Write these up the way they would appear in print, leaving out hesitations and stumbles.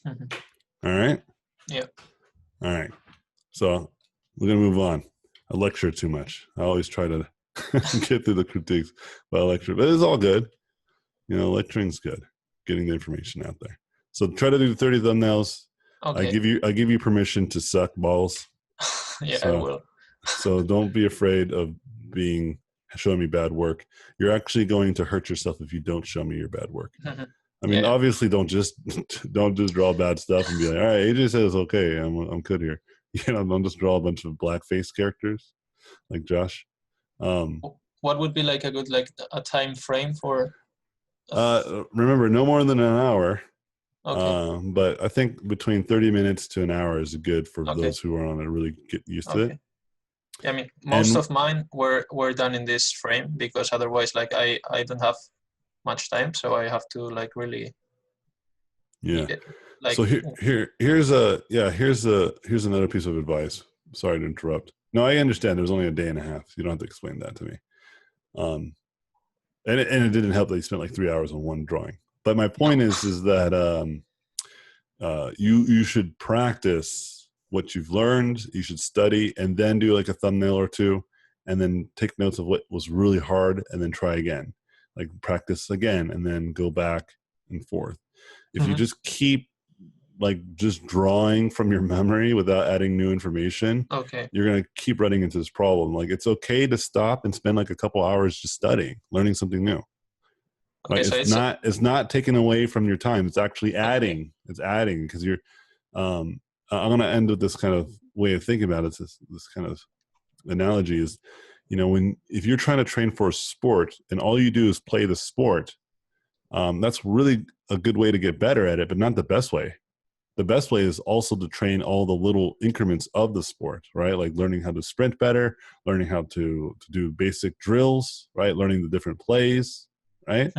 All right? Yeah. All right. So we're going to move on. I lecture too much. I always try to get through the critiques by lecture, but it's all good. Lecturing's good. Getting the information out there. So try to do 30 thumbnails. Okay. I give you permission to suck balls. Yeah, I will. So don't be afraid of showing me bad work. You're actually going to hurt yourself if you don't show me your bad work. I mean, obviously, don't just draw bad stuff and be like, all right, AJ says okay, I'm good here. Don't just draw a bunch of blackface characters like Josh. What would be like a good a time frame for? Remember, no more than an hour. Okay. But I think between 30 minutes to an hour is good for those who are on it, really get used to it. Yeah, I mean, most of mine were done in this frame because otherwise, I don't have much time, so I have to really. Yeah. So here's another piece of advice. Sorry to interrupt. No, I understand. There's only a day and a half. You don't have to explain that to me. And it didn't help that you spent 3 hours on one drawing. But my point is that you should practice what you've learned. You should study and then do a thumbnail or two, and then take notes of what was really hard, and then try again. Practice again, and then go back and forth. If you just keep just drawing from your memory without adding new information, you're going to keep running into this problem. It's okay to stop and spend a couple hours just studying, learning something new. Okay, it's not taken away from your time. It's actually adding. It's adding because you're. I'm going to end with this kind of way of thinking about it. This kind of analogy is, if you're trying to train for a sport and all you do is play the sport, that's really a good way to get better at it, but not the best way. The best way is also to train all the little increments of the sport, right? Like learning how to sprint better, learning how to do basic drills, right? Learning the different plays, right?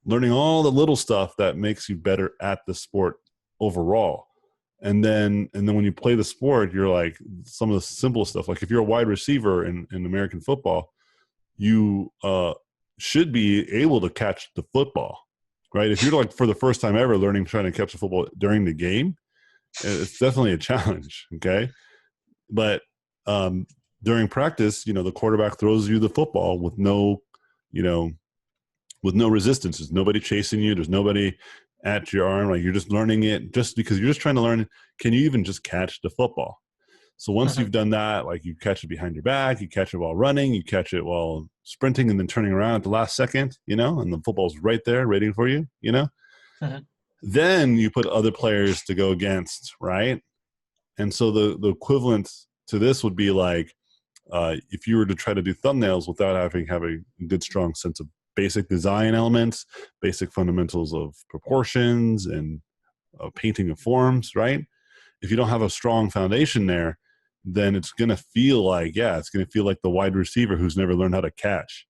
Learning all the little stuff that makes you better at the sport overall. And then when you play the sport, you're some of the simple stuff. If you're a wide receiver in American football, you should be able to catch the football, right? If you're for the first time ever trying to catch the football during the game, it's definitely a challenge. Okay. But during practice, the quarterback throws you the football with no resistance. There's nobody chasing you. There's nobody at your arm. You're just learning it just because you're just trying to learn. Can you even just catch the football? So once you've done that, you catch it behind your back, you catch it while running, you catch it while sprinting and then turning around at the last second, and the football's right there waiting for you, Then you put other players to go against, right? And so the equivalent to this would be if you were to try to do thumbnails without having a good, strong sense of basic design elements, basic fundamentals of proportions and painting of forms, right? If you don't have a strong foundation there, then it's going to feel it's going to feel like the wide receiver who's never learned how to catch,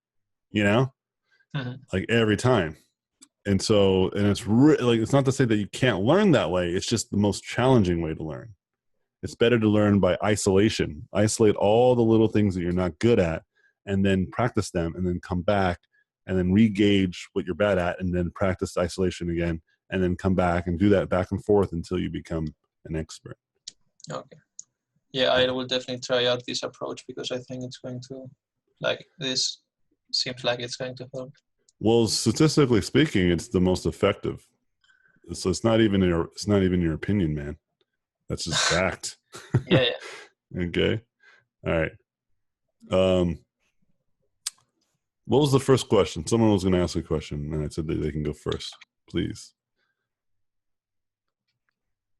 every time. And so, and it's it's not to say that you can't learn that way. It's just the most challenging way to learn. It's better to learn by isolation. Isolate all the little things that you're not good at, and then practice them, and then come back and then re-gauge what you're bad at, and then practice isolation again, and then come back and do that back and forth until you become an expert. Okay. Yeah, I will definitely try out this approach because I think it's going to, this seems like it's going to help. Well, statistically speaking, it's the most effective. So it's not even your opinion, man. That's just fact. Yeah. Okay. All right. What was the first question? Someone was going to ask a question, and I said that they can go first, please.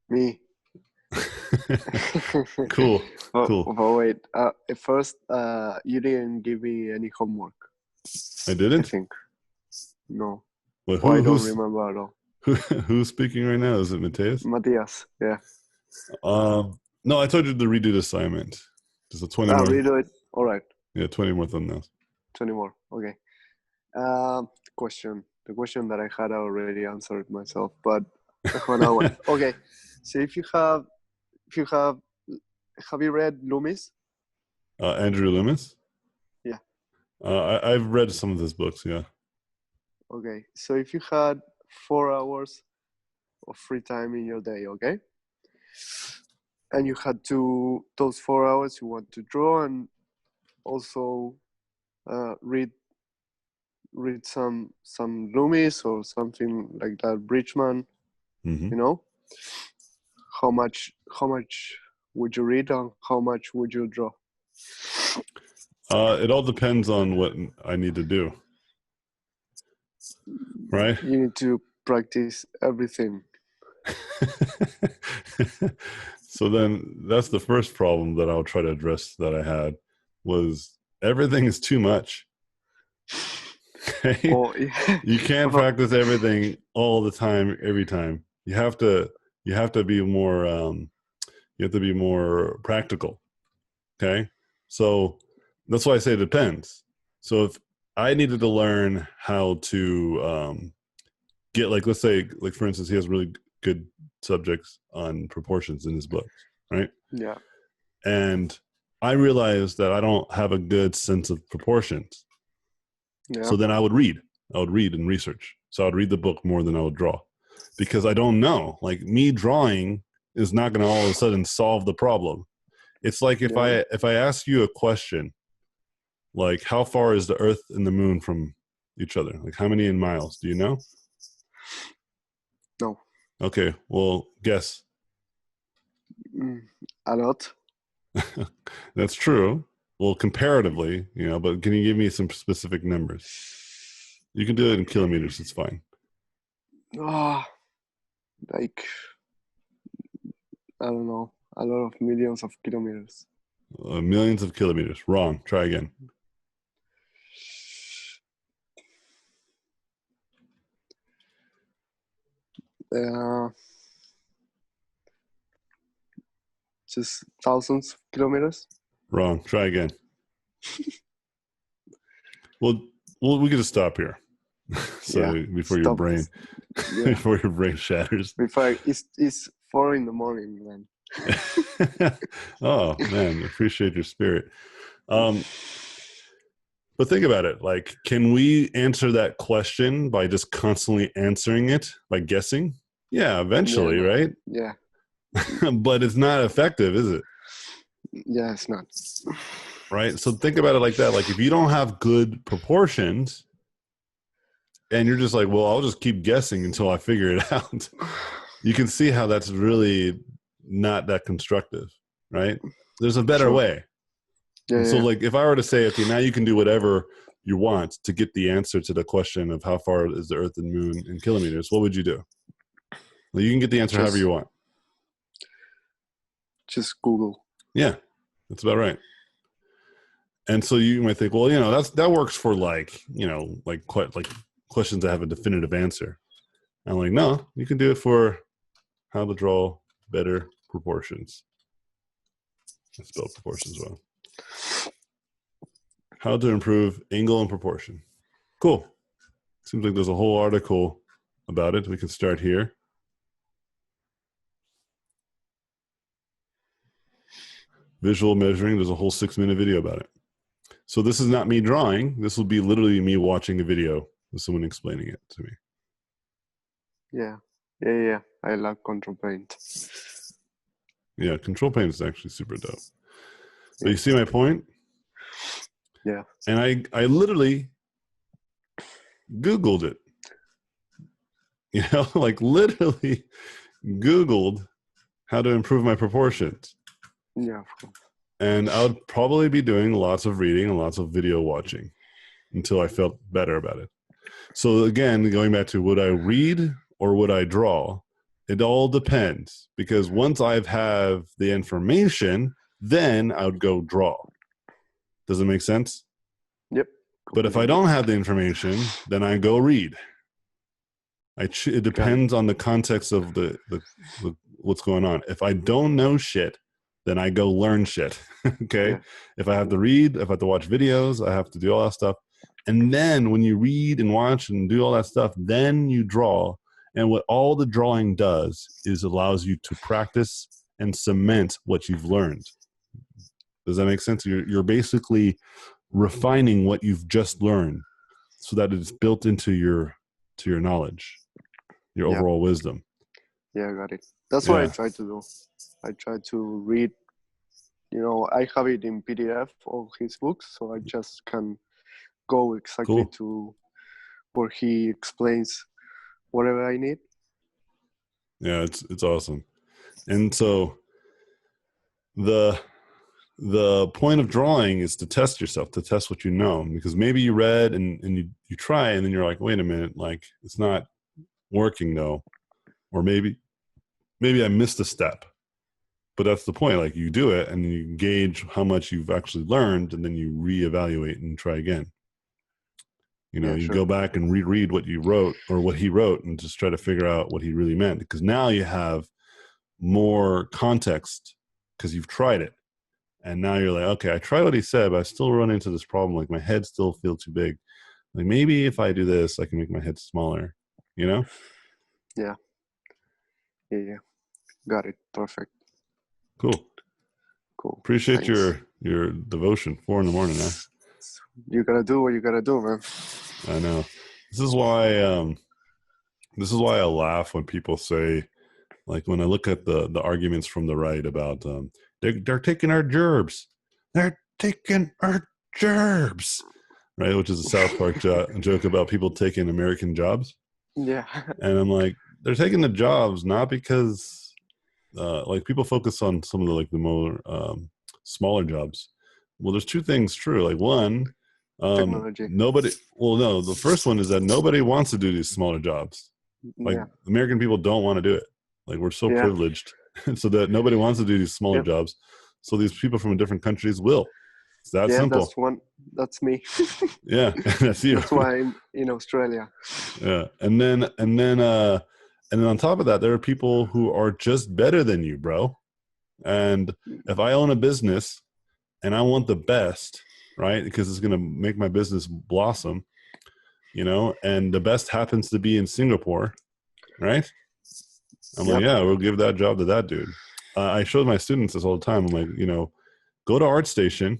Me. Cool. But wait. First, you didn't give me any homework. I didn't? I think. No. Well, I don't remember at all. Who's speaking right now? Is it Mateus? Matthias, yeah. No, I told you to redo the assignment. Just a 20 more. Redo it. All right. Yeah, 20 more thumbnails. 20 more. Okay. The question that I had already answered myself, but another one. Okay. So have you read Loomis? Andrew Loomis? Yeah. I've read some of his books, yeah. Okay. So if you had 4 hours of free time in your day, okay? And you had those 4 hours you want to draw and also read some Loomis or something like that, Bridgman, Mm-hmm. you know? How much would you read and how much would you draw? It all depends on what I need to do, right? You need to practice everything. So then that's the first problem that I'll try to address that I had was everything is too much. Okay? Oh, yeah. You can't practice everything all the time, every time. You have to be more practical. Okay? So that's why I say it depends. So if I needed to learn how to get, like, let's say, like, for instance, he has really good subjects on proportions in his books, right? Yeah. And I realized that I don't have a good sense of proportions. Yeah. So then I would read and research. So I'd read the book more than I would draw because I don't know. Like, me drawing is not going to all of a sudden solve the problem. It's like if I ask you a question, like, how far is the Earth and the Moon from each other? Like, how many in miles? Do you know? No. Okay, well, guess. A lot. That's true. Well, comparatively, but can you give me some specific numbers? You can do it in kilometers. It's fine. Like, I don't know, a lot of millions of kilometers. Millions of kilometers. Wrong. Try again. Just thousands of kilometers. Wrong. Try again. Well, we could just stop here. Before your brain, before your brain shatters. Before it's 4 a.m. then. Oh man, appreciate your spirit. But think about it. Like, can we answer that question by just constantly answering it by guessing? Yeah, eventually, right? Yeah. But it's not effective, is it? Yeah, it's not. Right? So think about it like that. Like, if you don't have good proportions and you're just like, well, I'll just keep guessing until I figure it out. You can see how that's really not that constructive, right? There's a better way. Yeah, so like, if I were to say, okay, now you can do whatever you want to get the answer to the question of how far is the Earth and Moon in kilometers, what would you do? Well, you can get the answer however you want. Just Google. Yeah, that's about right. And so you might think, well, that works for like questions that have a definitive answer. I'm like, no, you can do it for how to draw better proportions. I spelled proportions well. How to improve angle and proportion. Cool. Seems like there's a whole article about it. We can start here. Visual measuring. There's a whole 6-minute video about it. So this is not me drawing. This will be literally me watching a video with someone explaining it to me. Yeah. I love Control Paint. Yeah, Control Paint is actually super dope. But you see my point? Yeah. And I literally Googled it. Like, literally Googled how to improve my proportions. Yeah, of course. And I would probably be doing lots of reading and lots of video watching until I felt better about it. So again, going back to, would I read or would I draw? It all depends, because once I have the information, then I would go draw. Does it make sense? Yep. But if I don't have the information, then I go read. It depends on the context of the what's going on. If I don't know shit, then I go learn shit. Okay? Yeah. If I have to read, if I have to watch videos, I have to do all that stuff. And then when you read and watch and do all that stuff, then you draw. And what all the drawing does is allows you to practice and cement what you've learned. Does that make sense? You're basically refining what you've just learned so that it's built into your knowledge, your overall wisdom. Yeah, I got it. That's what I Yeah. try to do. I try to read. I have it in PDF, all his books, so I just can go exactly Cool. to where he explains whatever I need. Yeah, it's awesome. And so the point of drawing is to test yourself, to test what you know, because maybe you read and you try and then you're like, wait a minute, like it's not working though, or maybe I missed a step. But that's the point. Like you do it and you gauge how much you've actually learned, and then you reevaluate and try again. Yeah, You sure. go back and reread what you wrote or what he wrote and just try to figure out what he really meant, because now you have more context because you've tried it. And now you're like, okay, I tried what he said, but I still run into this problem. Like my head still feels too big. Like maybe if I do this, I can make my head smaller, Yeah. Yeah. Got it. Perfect. Cool. Appreciate Thanks. your devotion. 4 a.m. now. You gotta do what you gotta do, man. I know. This is why I laugh when people say, like when I look at the arguments from the right about they're taking our gerbs. They're taking our gerbs. Right, which is a South Park joke about people taking American jobs. Yeah. And I'm like, they're taking the jobs not because like people focus on some of the more smaller jobs. Well, there's two things true. Like one, Technology. the first one is that nobody wants to do these smaller jobs. Like Yeah. American people don't want to do it. Like we're so privileged so that nobody wants to do these smaller jobs. So these people from different countries will. It's that simple. That's me. Yeah, that's you. That's why I'm in Australia. Yeah, and then on top of that, there are people who are just better than you, bro. And if I own a business and I want the best, right, because it's going to make my business blossom, and the best happens to be in Singapore, right? I'm like, yeah, we'll give that job to that dude. I show my students this all the time. I'm like, go to ArtStation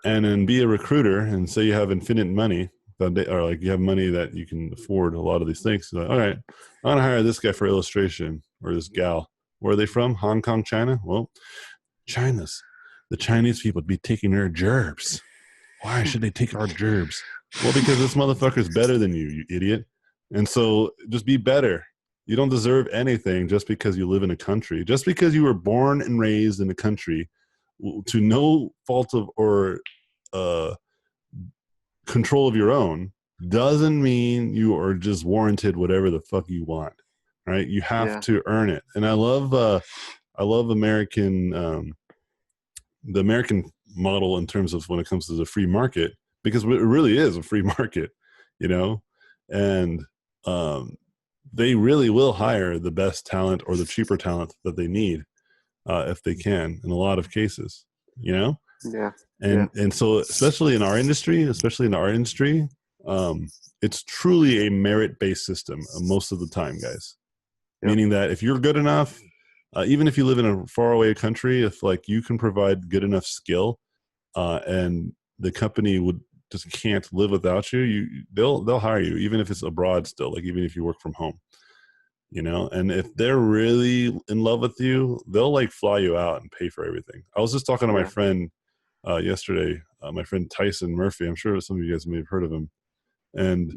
and then be a recruiter and say you have infinite money, or like you have money that you can afford a lot of these things. So like, all right, I'm going to hire this guy for illustration, or this gal. Where are they from? Hong Kong, China? Well, the Chinese people be taking our gerbs. Why should they take our gerbs? Well, because this motherfucker's better than you, you idiot. And so just be better. You don't deserve anything just because you live in a country. Just because you were born and raised in a country to no fault of or control of your own doesn't mean you are just warranted whatever the fuck you want. Right? You have to earn it. And I love American the American model in terms of when it comes to the free market, because it really is a free market, and they really will hire the best talent or the cheaper talent that they need if they can in a lot of cases, and so especially in our industry, it's truly a merit-based system most of the time, guys. Meaning that if you're good enough, even if you live in a faraway country, if like you can provide good enough skill, and the company just can't live without you, they'll hire you, even if it's abroad still, like even if you work from home, and if they're really in love with you, they'll like fly you out and pay for everything. I was just talking to my friend yesterday, my friend Tyson Murphy. I'm sure some of you guys may have heard of him. And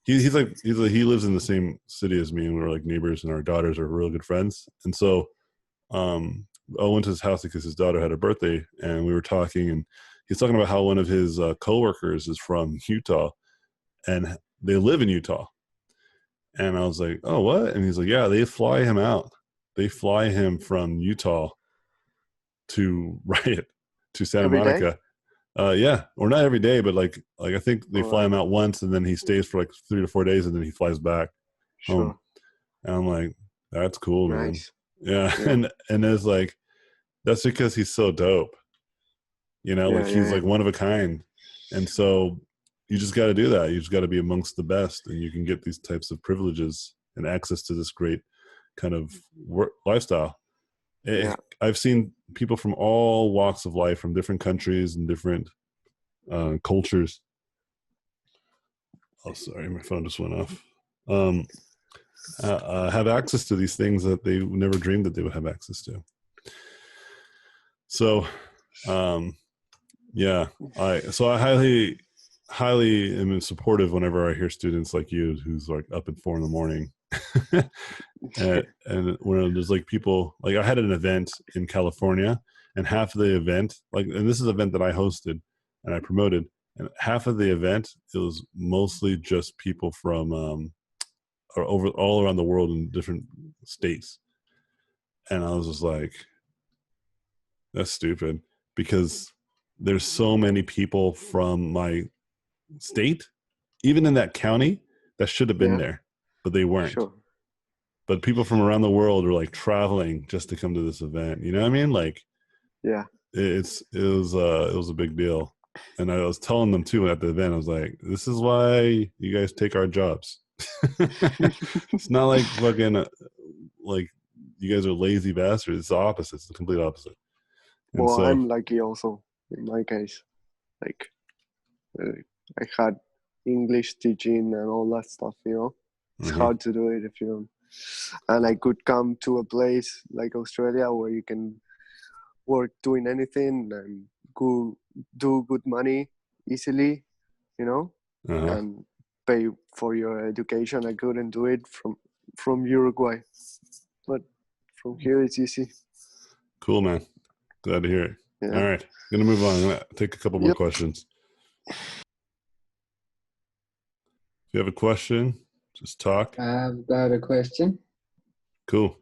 he lives in the same city as me, and we're like neighbors, and our daughters are real good friends. And so I went to his house because his daughter had a birthday, and we were talking, and he's talking about how one of his coworkers is from Utah, and they live in Utah. And I was like, oh, what? And he's like, yeah, they fly him out. They fly him from Utah to to Santa Monica. Yeah, or not every day, but like I think they fly him out once, and then he stays for like 3 to 4 days, and then he flies back home. And I'm like, that's cool, man. Yeah. And it's like, that's because he's so dope, he's like one of a kind. And so you just got to do that. You just got to be amongst the best, and you can get these types of privileges and access to this great kind of lifestyle. I've seen people from all walks of life, from different countries and different cultures. Oh, sorry, my phone just went off. have access to these things that they never dreamed that they would have access to. So, yeah, I highly am supportive whenever I hear students like you who's like up at 4 a.m. and when there's like people, like I had an event in California, and half of the event, like, and this is an event that I hosted and I promoted, and half of the event, it was mostly just people from or over all around the world in different states. And I was just like, that's stupid, because there's so many people from my state, even in that county, that should have been there, but they weren't. Sure. But people from around the world are like traveling just to come to this event. You know what I mean? Like, Yeah. it was a big deal. And I was telling them too at the event, I was like, this is why you guys take our jobs. It's not like fucking like you guys are lazy bastards. It's the opposite. It's the complete opposite. And well, so, I'm lucky also in my case. Like, I had English teaching and all that stuff, you know. It's hard to do it if you don't. And I could come to a place like Australia where you can work doing anything and go do good money easily, you know, and pay for your education. I couldn't do it from Uruguay, but from here it's easy. Cool, man. Glad to hear it. Yeah. All right, I'm gonna move on. I'm gonna take a couple more questions. If you have a question, just talk. I've got a question. Cool.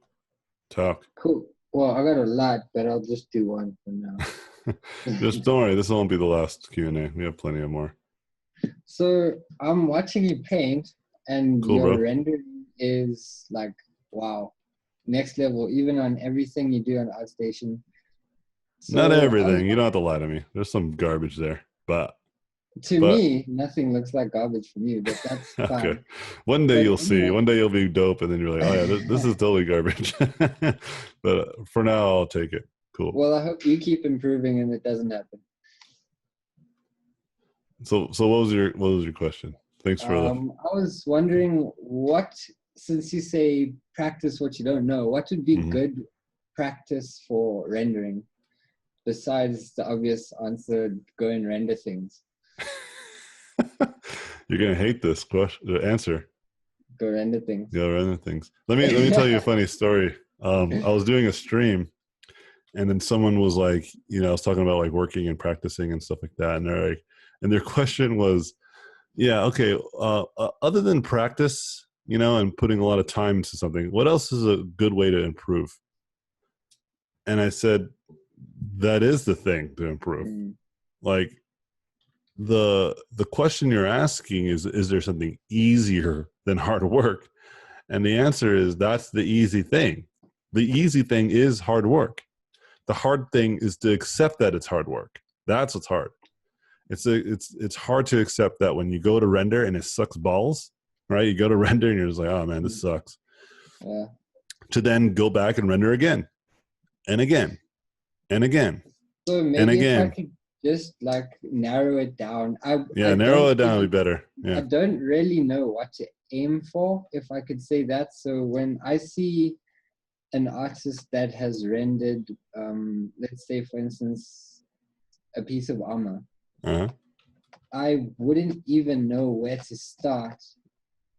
Talk. Cool. Well, I got a lot, but I'll just do one for now. Just don't worry. This won't be the last Q&A. We have plenty of more. So I'm watching you paint, and cool, your bro. rendering is like, wow, next level. Even on everything you do on ArtStation. So not everything. You don't have to lie to me. There's some garbage there, but me, nothing looks like garbage from you. But that's fine. Okay. One day you'll see. One day you'll be dope, and then you're like, oh yeah, this is totally garbage. But for now, I'll take it. Cool. Well, I hope you keep improving and it doesn't happen. So what was your question? Thanks for I was wondering since you say practice what you don't know, what would be good practice for rendering besides the obvious answer, go and render things? You're gonna hate this question. The answer. Go render things. Go render things. Let me tell you a funny story. I was doing a stream, and then someone was like, I was talking about like working and practicing and stuff like that, and they're like, and their question was, yeah, okay, other than practice, and putting a lot of time into something, what else is a good way to improve? And I said, that is the thing to improve. Like, the question you're asking is there something easier than hard work? And the answer is, that's the easy thing. The easy thing is hard work. The hard thing is to accept that it's hard work. That's what's hard. It's hard to accept that when you go to render and it sucks balls, right? You go to render and you're just like, oh man, this sucks. Yeah. To then go back and render again and again and again. So maybe and again. If I could just like narrow it down. Narrow it down would be better. Yeah. I don't really know what to aim for, if I could say that. So when I see an artist that has rendered, let's say for instance, a piece of armor, I wouldn't even know where to start.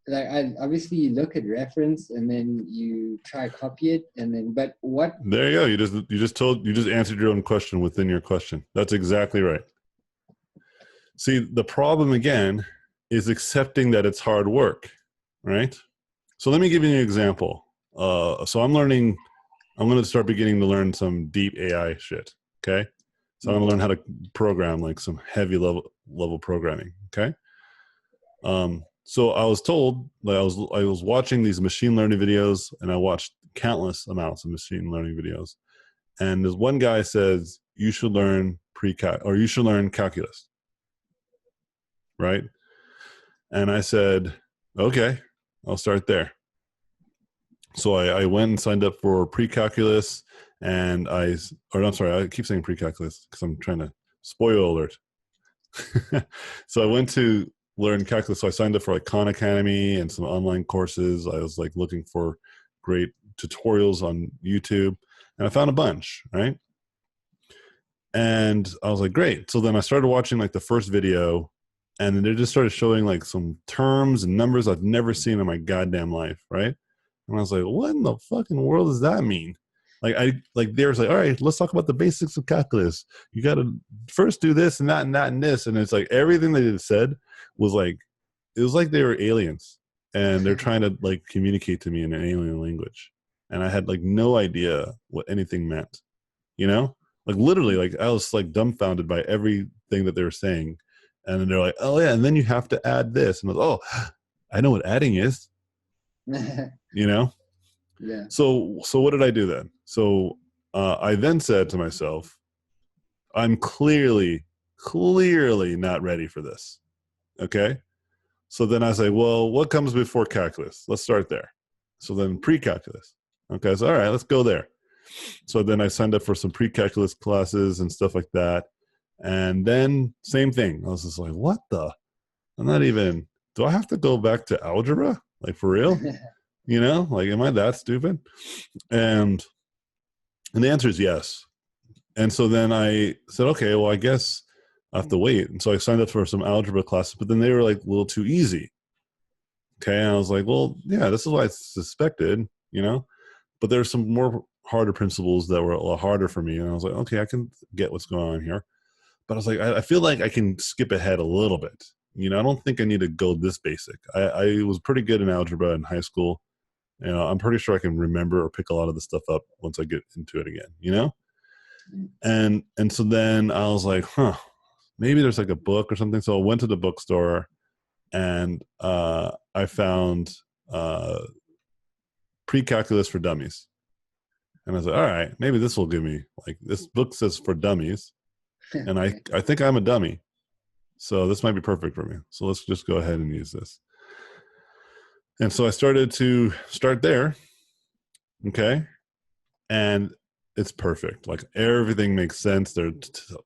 Like, obviously you look at reference and then you try copy it, and then there you go. You just answered your own question within your question. That's exactly right. See, the problem again is accepting that it's hard work, right? So let me give you an example. So I'm going to start beginning to learn some deep AI shit. Okay. So I'm going to learn how to program, like some heavy level programming. Okay. So I was told that I was watching these machine learning videos, and I watched countless amounts of machine learning videos. And this one guy says, you should learn you should learn calculus. Right. And I said, okay, I'll start there. So I went and signed up for pre-calculus, and I keep saying pre-calculus because I'm trying to spoil alert. So I went to learn calculus. So I signed up for like Khan Academy and some online courses. I was like looking for great tutorials on YouTube, and I found a bunch, right? And I was like, great. So then I started watching like the first video, and then they just started showing like some terms and numbers I've never seen in my goddamn life, right? And I was like, what in the fucking world does that mean? Like they was like, all right, let's talk about the basics of calculus. You got to first do this and that and that and this. And it's like everything they said was like, it was like they were aliens and they're trying to like communicate to me in an alien language. And I had like no idea what anything meant, you know? Like literally, like I was like dumbfounded by everything that they were saying. And then they're like, oh yeah, and then you have to add this. And I was, oh, I know what adding is, you know? Yeah. So what did I do then? So I then said to myself, I'm clearly not ready for this. Okay. So then I say, well, what comes before calculus? Let's start there. So then pre-calculus. Okay. So all right, let's go there. So then I signed up for some pre-calculus classes and stuff like that. And then same thing. I was just like, what the? I'm not even, do I have to go back to algebra? Like for real? You know, like, am I that stupid? And the answer is yes. And so then I said, okay, well, I guess I have to wait. And so I signed up for some algebra classes, but then they were like a little too easy. Okay. And I was like, well, yeah, this is what I suspected, you know, but there's some more harder principles that were a lot harder for me. And I was like, okay, I can get what's going on here. But I was like, I feel like I can skip ahead a little bit. You know, I don't think I need to go this basic. I was pretty good in algebra in high school. You know, I'm pretty sure I can remember or pick a lot of the stuff up once I get into it again, you know? And so then I was like, maybe there's like a book or something. So I went to the bookstore and I found Pre-Calculus for Dummies. And I was like, all right, maybe this will give me, like, this book says for dummies. And I think I'm a dummy. So this might be perfect for me. So let's just go ahead and use this. And so I started to start there. Okay. And it's perfect. Like everything makes sense. They're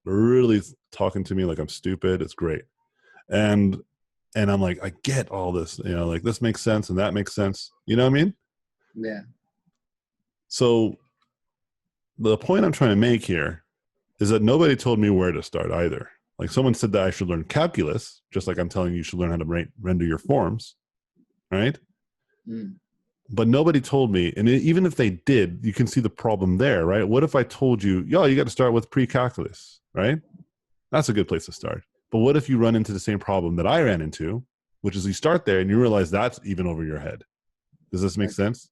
really talking to me like I'm stupid. It's great. And I'm like, I get all this, you know, like this makes sense and that makes sense. You know what I mean? Yeah. So the point I'm trying to make here is that nobody told me where to start either. Like someone said that I should learn calculus, just like I'm telling you should learn how to render your forms, right? Mm. But nobody told me, and even if they did, you can see the problem there, right? What if I told you, yo, you got to start with pre-calculus, right? That's a good place to start. But what if you run into the same problem that I ran into, which is you start there and you realize that's even over your head? Does this make sense?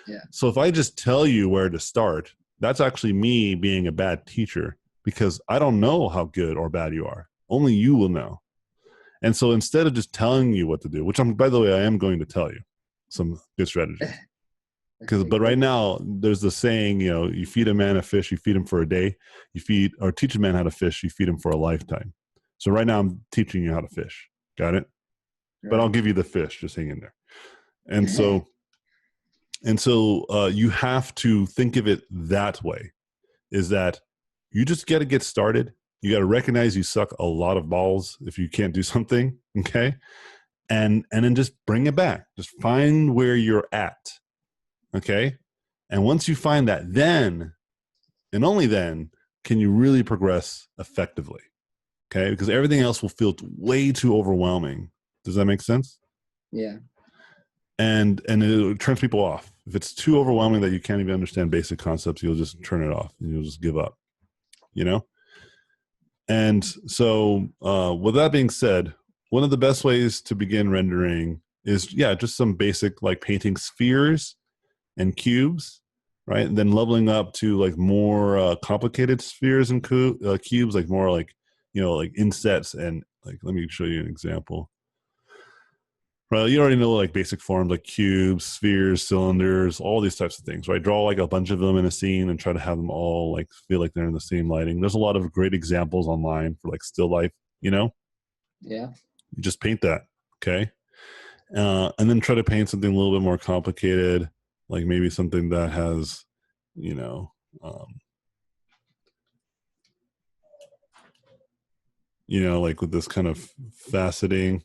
Yeah. So if I just tell you where to start, that's actually me being a bad teacher because I don't know how good or bad you are. Only you will know. And so instead of just telling you what to do, which by the way, I am going to tell you some good strategies. But right now there's the saying, you know, you feed a man a fish, you feed him for a day. Or teach a man how to fish, you feed him for a lifetime. So right now I'm teaching you how to fish. Got it? Right. But I'll give you the fish. Just hang in there. And so you have to think of it that way, is that you just got to get started. You got to recognize you suck a lot of balls if you can't do something. Okay. And then just bring it back. Just find where you're at. Okay. And once you find that, then and only then can you really progress effectively. Okay. Because everything else will feel way too overwhelming. Does that make sense? Yeah. And it turns people off. If it's too overwhelming that you can't even understand basic concepts, you'll just turn it off and you'll just give up, you know? And so with that being said, one of the best ways to begin rendering is, just some basic, like painting spheres and cubes, right? And then leveling up to like more complicated spheres and cubes, like more like, you know, like insets. And like, let me show you an example. Well, you already know like basic forms like cubes, spheres, cylinders, all these types of things, right? Draw like a bunch of them in a scene and try to have them all like feel like they're in the same lighting. There's a lot of great examples online for like still life, you know? Yeah. You just paint that, okay? And then try to paint something a little bit more complicated, like maybe something that has, you know, like with this kind of faceting.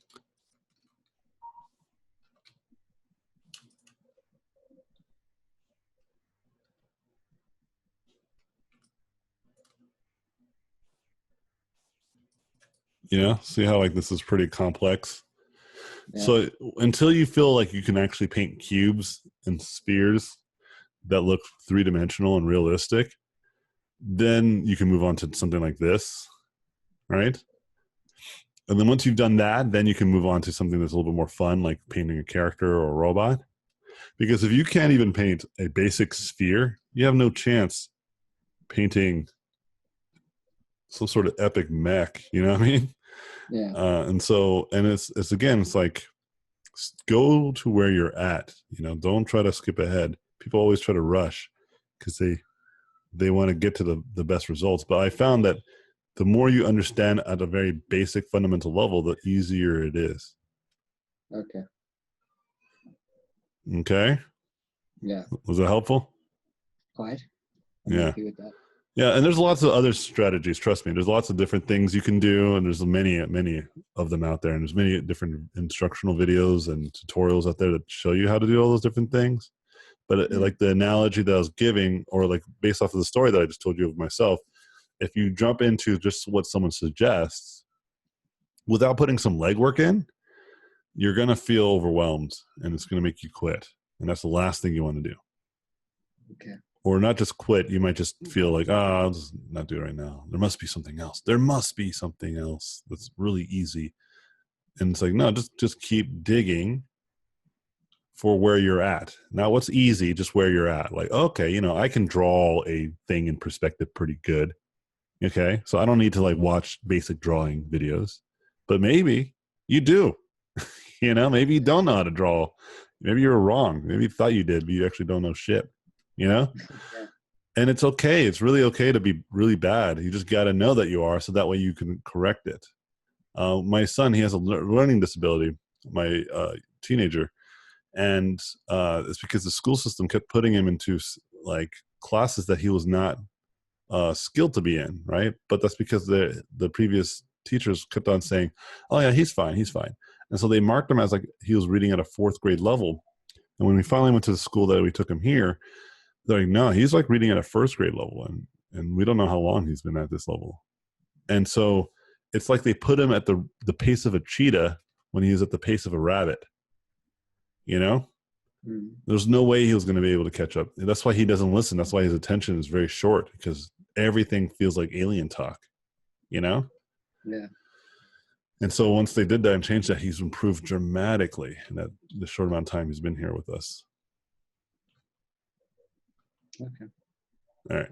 You know, see how like this is pretty complex. Yeah. So until you feel like you can actually paint cubes and spheres that look three-dimensional and realistic, then you can move on to something like this, right? And then once you've done that, then you can move on to something that's a little bit more fun, like painting a character or a robot. Because if you can't even paint a basic sphere, you have no chance painting some sort of epic mech, you know what I mean? Yeah. And it's again, it's like, go to where you're at, you know, don't try to skip ahead. People always try to rush because they want to get to the best results. But I found that the more you understand at a very basic fundamental level, the easier it is. Okay. Okay. Yeah. Was that helpful? Quite. I'm Yeah. happy with that. Yeah, and there's lots of other strategies. Trust me, there's lots of different things you can do, and there's many of them out there. And there's many different instructional videos and tutorials out there that show you how to do all those different things. But like the analogy that I was giving, or like based off of the story that I just told you of myself, if you jump into just what someone suggests without putting some legwork in, you're gonna feel overwhelmed, and it's gonna make you quit. And that's the last thing you want to do. Okay. Or not just quit, you might just feel like, I'll just not do it right now. There must be something else. There must be something else that's really easy. And it's like, no, just keep digging for where you're at. Now, what's easy, just where you're at. Like, okay, you know, I can draw a thing in perspective pretty good. Okay, so I don't need to like watch basic drawing videos. But maybe you do. You know, maybe you don't know how to draw. Maybe you're wrong. Maybe you thought you did, but you actually don't know shit. You know? Yeah. And it's okay. It's really okay to be really bad. You just got to know that you are, so that way you can correct it. My son, he has a learning disability, my teenager, and it's because the school system kept putting him into like classes that he was not skilled to be in, right? But that's because the previous teachers kept on saying, "Oh yeah, he's fine, he's fine," and so they marked him as like he was reading at a 4th grade level. And when we finally went to the school that we took him here, they're like, no, he's like reading at a 1st grade level, and we don't know how long he's been at this level. And so it's like they put him at the pace of a cheetah when he was at the pace of a rabbit. You know, there's no way he was going to be able to catch up. That's why he doesn't listen. That's why his attention is very short, because everything feels like alien talk. You know? Yeah. And so once they did that and changed that, he's improved dramatically in that the short amount of time he's been here with us. Okay. All right.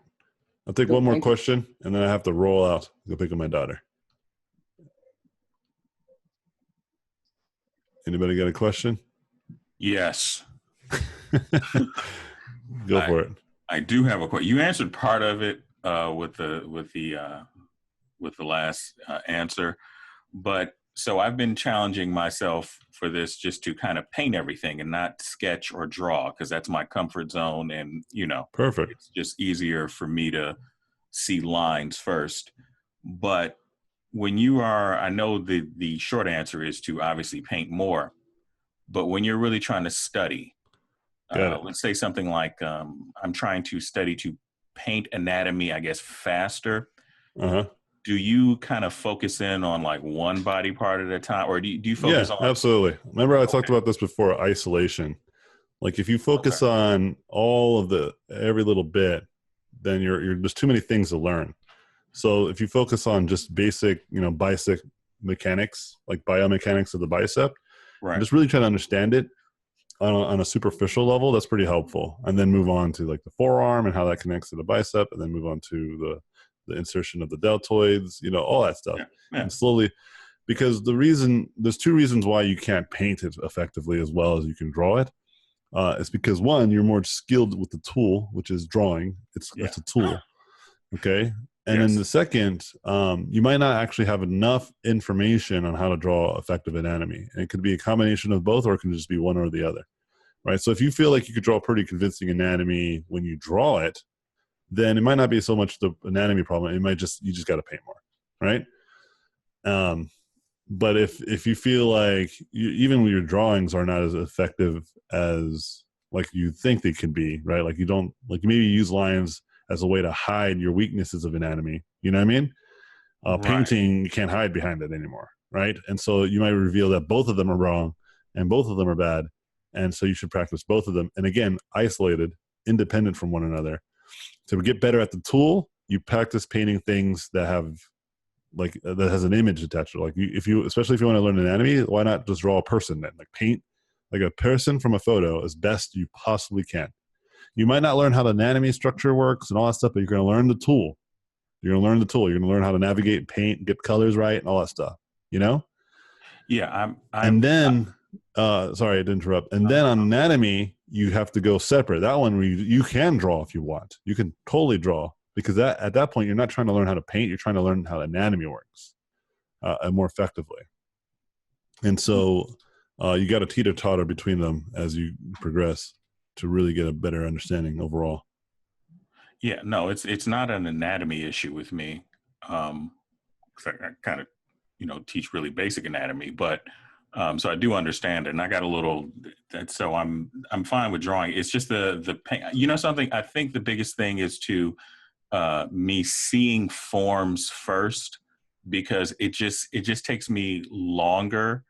I'll take one more question, and then I have to roll out. Go pick up my daughter. Anybody got a question? Yes. Go for it. I do have a question. You answered part of it with the last answer, but so I've been challenging myself for this just to kind of paint everything and not sketch or draw, because that's my comfort zone, and you know, perfect. It's just easier for me to see lines first. But when you are, I know the short answer is to obviously paint more, but when you're really trying to study, let's say something like I'm trying to study to paint anatomy, I guess, faster. Uh-huh. Do you kind of focus in on like one body part at a time, or do you focus on? Absolutely. Remember I talked about this before, isolation. Like if you focus on all of every little bit, then you're there's too many things to learn. So if you focus on just basic, you know, bicep mechanics, like biomechanics of the bicep, and just really try to understand it on a superficial level, that's pretty helpful. And then move on to like the forearm and how that connects to the bicep, and then move on to the insertion of the deltoids, you know, all that stuff. And slowly, because there's 2 reasons why you can't paint it effectively as well as you can draw it. It's because, one, you're more skilled with the tool, which is drawing. It's a tool. Okay. And then the second, you might not actually have enough information on how to draw effective anatomy. And it could be a combination of both, or it can just be one or the other. Right. So if you feel like you could draw pretty convincing anatomy when you draw it, then it might not be so much the anatomy problem. It might you just got to paint more. Right. But if you feel like even when your drawings are not as effective as like you think they can be, right? Like you don't, like maybe you use lines as a way to hide your weaknesses of anatomy. You know what I mean? Painting, you can't hide behind it anymore, right? And so you might reveal that both of them are wrong and both of them are bad, and so you should practice both of them. And again, isolated, independent from one another. To get better at the tool, you practice painting things that have like that has an image attached to it. Like especially if you want to learn anatomy, why not just draw a person then? Like paint like a person from a photo as best you possibly can. You might not learn how the anatomy structure works and all that stuff, but you're going to learn the tool. You're going to learn the tool. You're going to learn how to navigate, paint, get colors right, and all that stuff. You know? Yeah. And then, sorry to interrupt. And then on anatomy, you have to go separate. That one you can draw if you want. You can totally draw, because at that point you're not trying to learn how to paint. You're trying to learn how anatomy works and more effectively. And so you got to teeter-totter between them as you progress to really get a better understanding overall. Yeah, no, it's not an anatomy issue with me. 'Cause I kind of, teach really basic anatomy, but so I do understand it, and I got a little. So I'm fine with drawing. It's just the paint. Something. I think the biggest thing is to me seeing forms first, because it just takes me longer.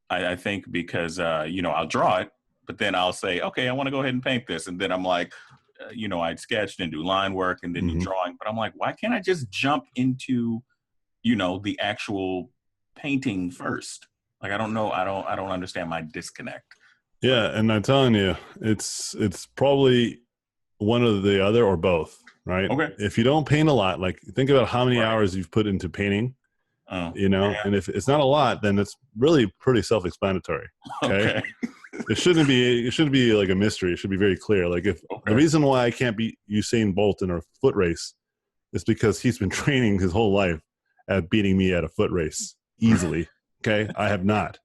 I think because I'll draw it, but then I'll say, okay, I want to go ahead and paint this, and then I'm like, I'd sketched and do line work and then do drawing, but I'm like, why can't I just jump into, the actual painting first? Like, I don't know. I don't understand my disconnect. Yeah. And I'm telling you, it's probably one or the other or both, right? Okay. If you don't paint a lot, like think about how many hours you've put into painting, and if it's not a lot, then it's really pretty self-explanatory. Okay. It shouldn't be like a mystery. It should be very clear. Like the reason why I can't beat Usain Bolt in a foot race is because he's been training his whole life at beating me at a foot race easily. Okay. I have not.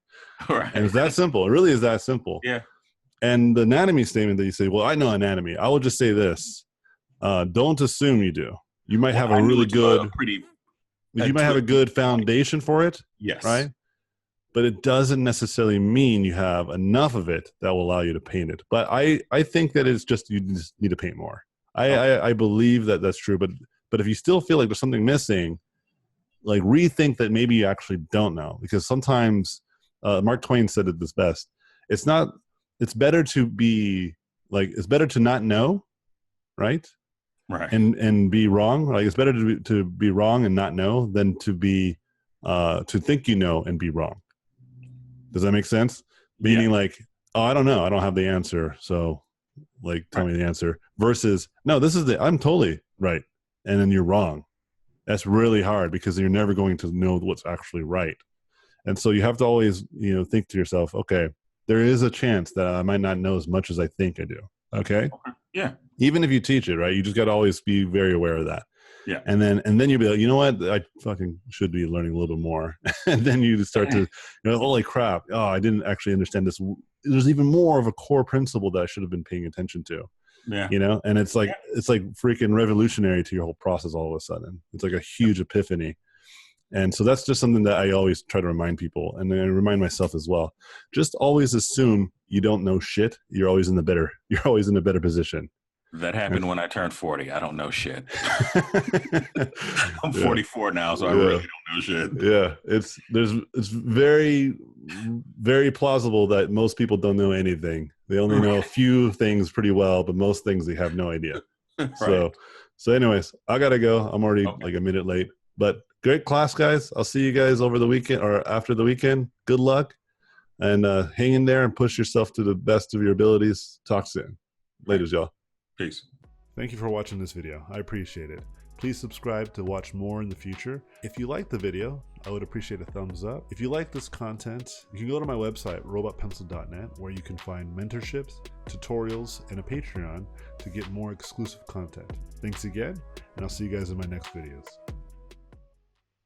Right. And it's that simple. It really is that simple. Yeah. And the anatomy statement that you say, well, I know anatomy. I will just say this. Don't assume you do. You might have a really good, you might have a good foundation for it. Yes. Right. But it doesn't necessarily mean you have enough of it that will allow you to paint it. But I think that it's just, you just need to paint more. I believe that that's true. But if you still feel like there's something missing, like rethink that maybe you actually don't know. Because sometimes, Mark Twain said it this best. It's better to not know, right? Right. And be wrong. Like it's better to be wrong and not know than to think you know and be wrong. Does that make sense? Meaning like, oh, I don't know. I don't have the answer. So like, tell me the answer versus, no, I'm totally right. And then you're wrong. That's really hard because you're never going to know what's actually right. And so you have to always, think to yourself, okay, there is a chance that I might not know as much as I think I do. Okay. Yeah. Even if you teach it, right? You just got to always be very aware of that. Yeah. And then you'll be like, you know what? I fucking should be learning a little bit more. And then you start to, holy crap. Oh, I didn't actually understand this. There's even more of a core principle that I should have been paying attention to. Yeah. And it's like freaking revolutionary to your whole process all of a sudden. It's like a huge epiphany. And so that's just something that I always try to remind people, and then I remind myself as well. Just always assume you don't know shit. You're always in a better position. That happened when I turned 40. I don't know shit. I'm 44 now, so I really don't know shit. Yeah, it's very, very plausible that most people don't know anything. They only know a few things pretty well, but most things they have no idea. Right. So anyways, I gotta go. I'm already like a minute late, but great class, guys. I'll see you guys over the weekend or after the weekend. Good luck, and hang in there and push yourself to the best of your abilities. Talk soon. Laters, y'all. Peace. Thank you for watching this video. I appreciate it. Please subscribe to watch more in the future. If you like the video, I would appreciate a thumbs up. If you like this content, you can go to my website, robotpencil.net, where you can find mentorships, tutorials, and a Patreon to get more exclusive content. Thanks again, and I'll see you guys in my next videos.